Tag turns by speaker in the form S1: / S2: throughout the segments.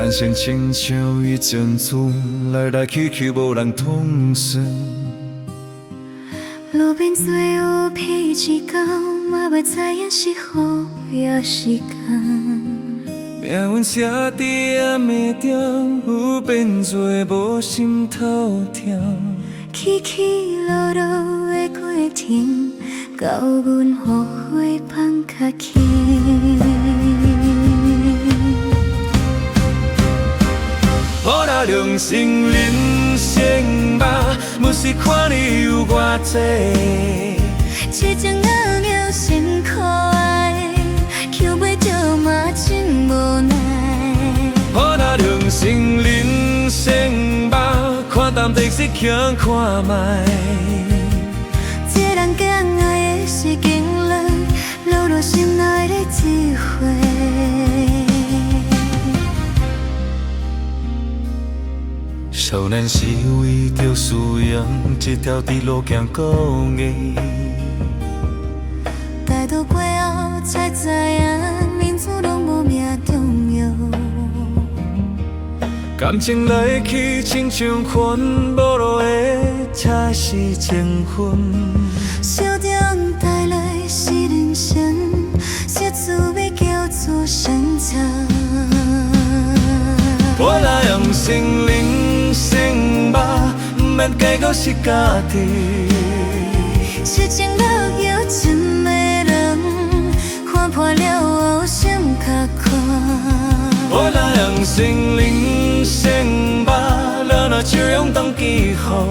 S1: 人生亲像一阵船，来来去去无人通顺。
S2: 路边最有脾气狗，嘛袂知影是雨也是风。
S1: 命运写伫暗暝中，有变做无心头痛。
S2: 起起落落的过程，到阮后悔放较轻。
S1: 好啦，良心人生吧，不是看你有偌济。
S2: 痴情阿妙心可爱，求袂着嘛真无奈。
S1: 好啦，良心人生吧，看淡得失强看卖。
S2: 这人讲爱的是经历，落入心内的智慧。
S1: 少年时为着输赢，一条直路行高硬。
S2: 大渡过后才知影，民主拢无命重要。
S1: 感情来去亲像云，无路的才是情分。
S2: 小中带来是人生，小滋味叫做深藏。
S1: 我来用心人生吧，不免计较是家己。
S2: 痴情落摇情的人，看破了后心较宽。
S1: 我来用心人生吧，咱若照样当记号。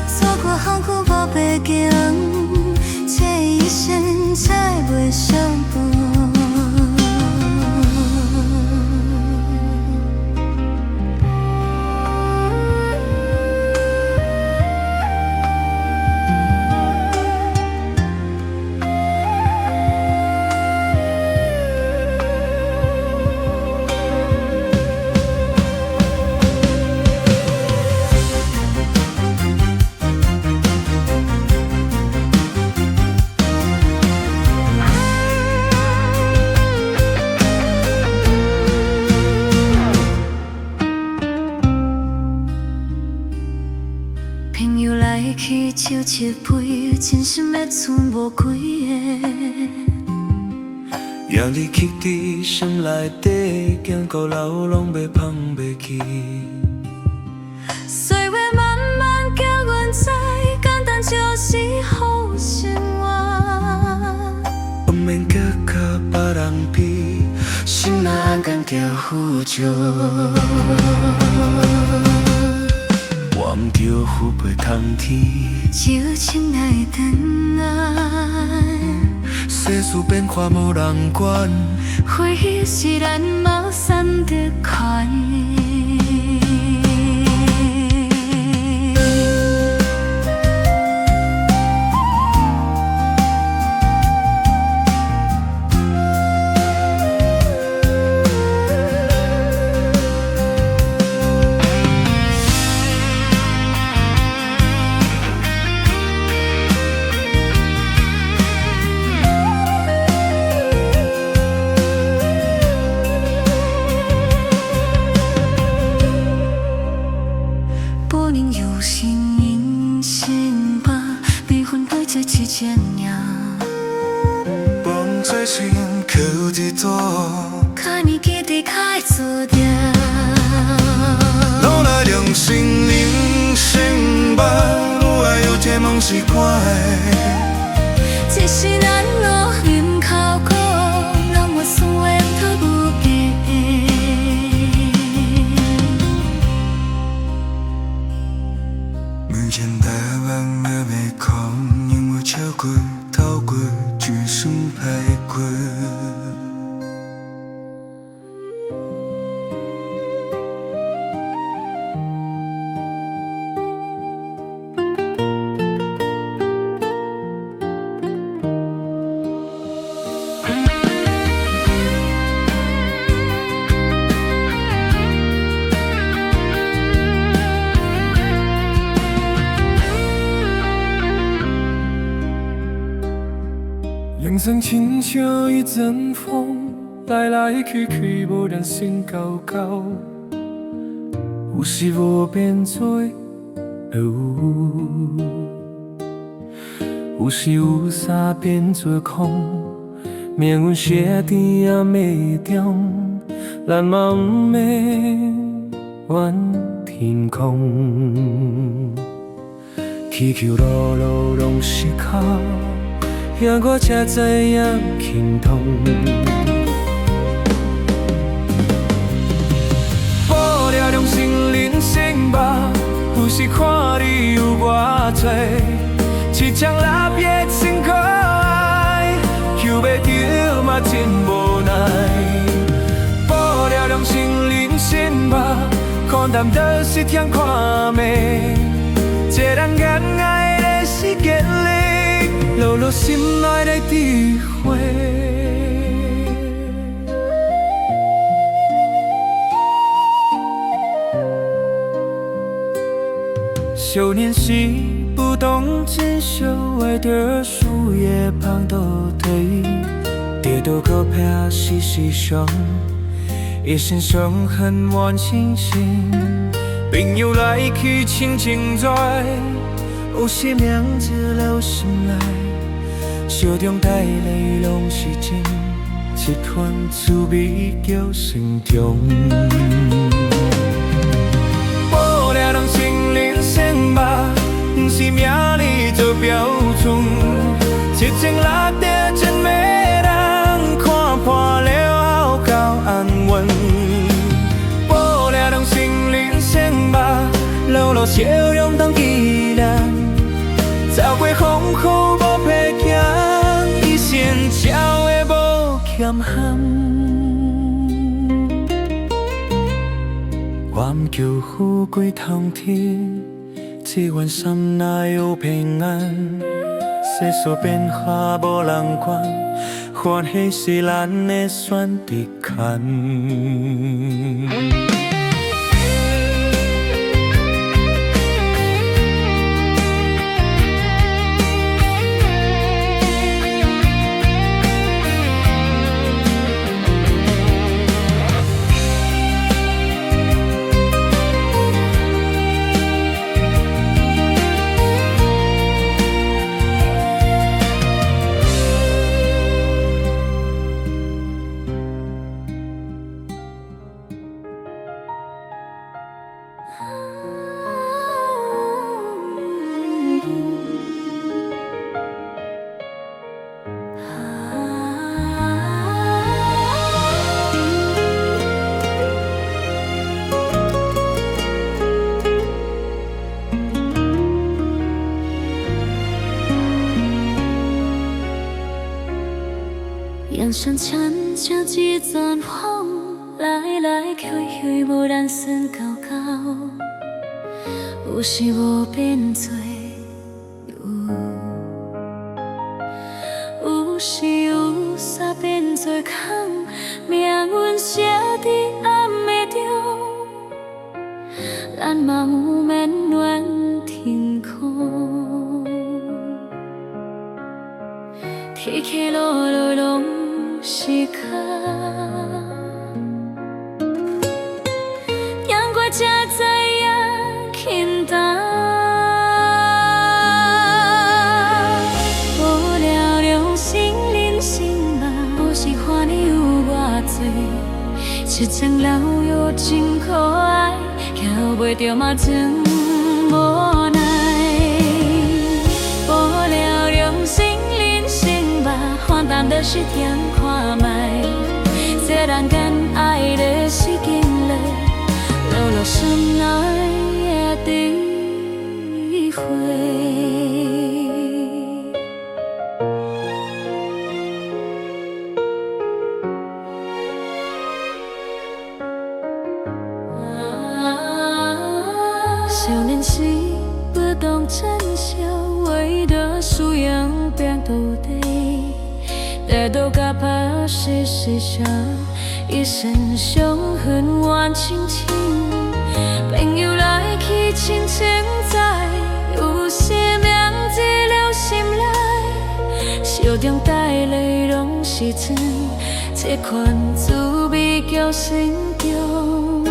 S2: 错过风雨无白经，这一生才袂伤悲。朋友来去手七杯，真心要剩无几个。
S1: 也你刻伫心内底，经过老拢要放袂记。
S2: 岁月慢慢叫阮知，简单就是好生活。
S1: 不免搁甲别人比，心若安干叫富足。我毋叫富陪通天，
S2: 旧情来等来，
S1: 世事变化无人管，
S2: 回忆是咱mau散得快。不能有心人生吧，悲欢对这期间呀。
S1: 放在心靠一座，
S2: 看你记得开做掉。
S1: 拢来良心人生吧，有爱有这梦是我的。
S2: 这是咱路任考过，让我所谓的不给。
S1: 门前台湾的面孔，因为超过、透过，只剩排骨。人生亲像一阵风，来来去去无人生交交，有时无变做有时有啥变做空，命运写在暗暝中，咱嘛不免怨天空。起起落落拢是靠，遐我才知影轻痛。保了良心人生吧，有时看你有偌多，一张蜡笔真可爱，求袂着嘛真无奈。保了良心人生吧，看淡就是听看美。一人恋爱的是建立，落落心内的智慧。少年时不懂珍惜，为着事业放倒退，跌倒搁拍时时伤，一生伤痕万星星。朋友来去亲情在，有时名字留心内，笑中带泪拢是真，一款滋味叫心中。保了良心人生吧，不是名利做标准，一情落得真迷人，看破了后够安稳。保了良心人生吧，路路笑容当依然，走过风雨无疲倦，一生鸟的无欠憾。我不求富贵通天，只愿心内有平安。世俗变化无人管，欢喜是咱的选择权。
S2: 眼神牵着一阵风，来来去去无人算交交，有时无变做有时有啥变做空，命运写在暗暝中，咱嘛有免怨天空。起起落落拢是靠，阳过才知影轻重。保了良心人生吧，有时看你有偌多，一层老药真可爱，捡袂着嘛真无奈。保了良心人生吧，看淡就是听看卖，这人间爱的是经历，流露心内的智慧。少年时不懂珍惜，为着事业拼到底，跌倒甲拍时时伤，一生伤痕怨亲情。朋友来去亲情在，有时名字留心内，笑中带泪拢是真，这款滋味叫心中。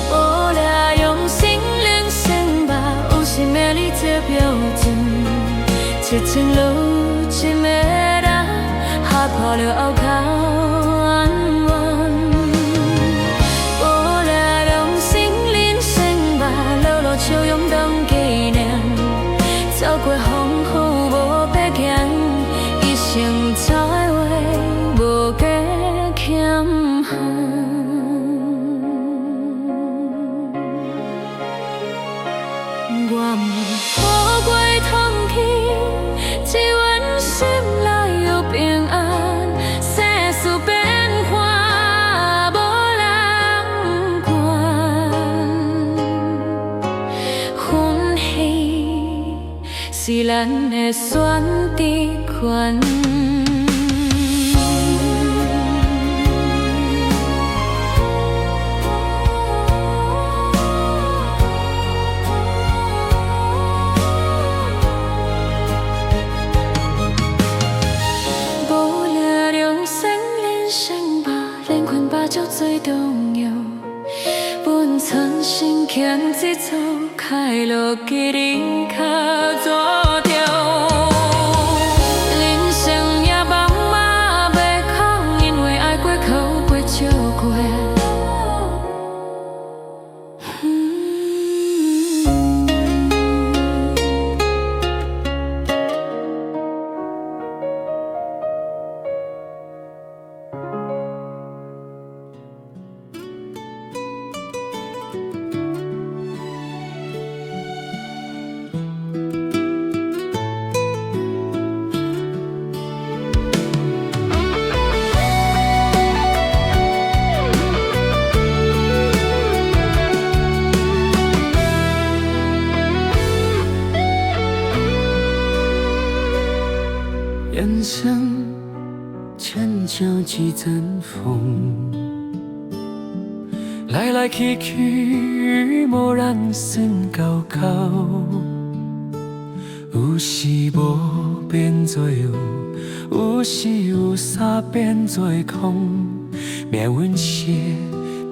S2: 无俩用心灵生吧，有心的你做标准，一前路一个人，下破了后脚安稳。无俩用心灵生吧，路路笑容当纪念，走过风雨无白行，一生才会无加欠憾。我毋好过通去，只愿心内有平安。世事变化无人管，欢喜是咱的选择权。就最重要，本存心欠一组，开路给你较左条。人生也茫茫袂空，因为爱过苦过笑过。
S1: 人生千江几阵风，来来去去，无人算到到。有时无变做有，有时有三变做空。命运写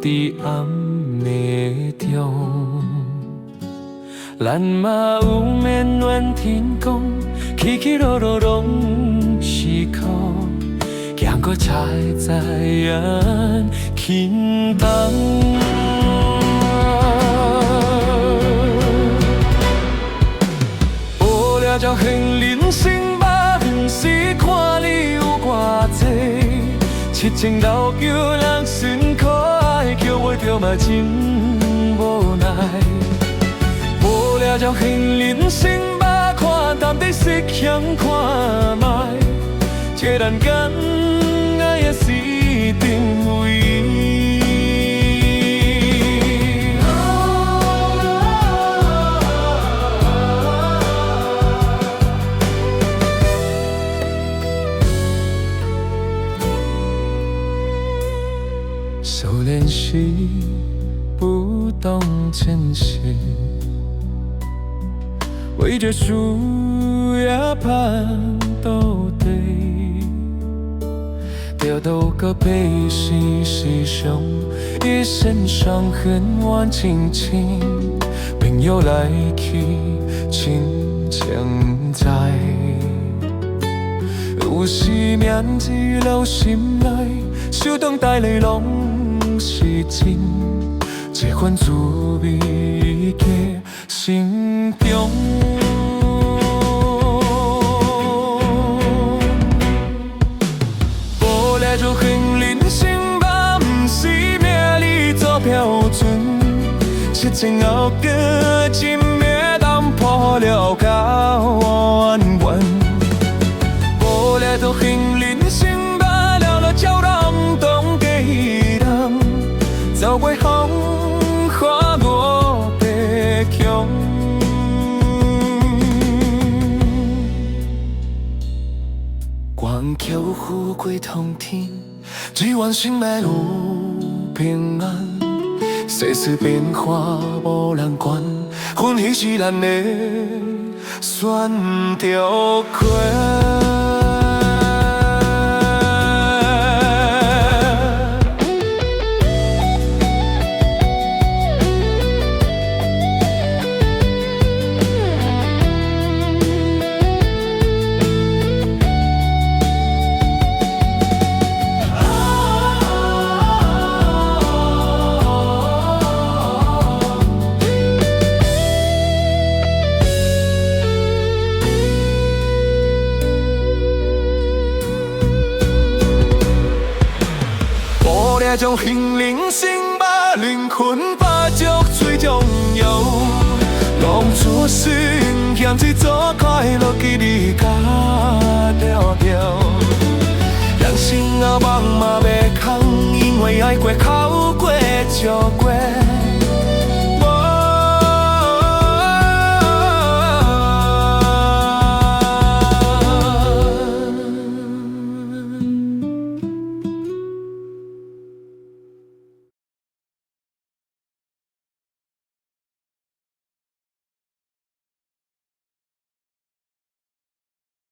S1: 伫暗暝中，咱嘛有面怨天公，起起落落拢是苦，行过才会知影轻重。无聊才恨人生吧，毋是看你有偌济，痴情老叫人辛苦，爱叫袂着嘛真无奈。无聊才恨人生吧，看淡地色香看卖，这人间爱的是定位。少年时不懂珍惜，为着输也盼斗对，掉到个背时时伤，一身伤痕挽青青，朋友来去亲情在，有时铭记留心内，手动带泪拢是真，这款滋味在心中。无聊就恨人生吧，不是命里做标准，失情后个真命当破了到完完。无聊就恨人生吧，了了叫人当家人，走过风雨无白强。光桥富贵通天，只愿心内有平安。世事变化无人管，欢喜是咱的选着过。将心灵心把灵魂把酒最重要，浪出心险去做快乐给你甲了了。人生啊，梦嘛袂空，因为爱过哭过笑过。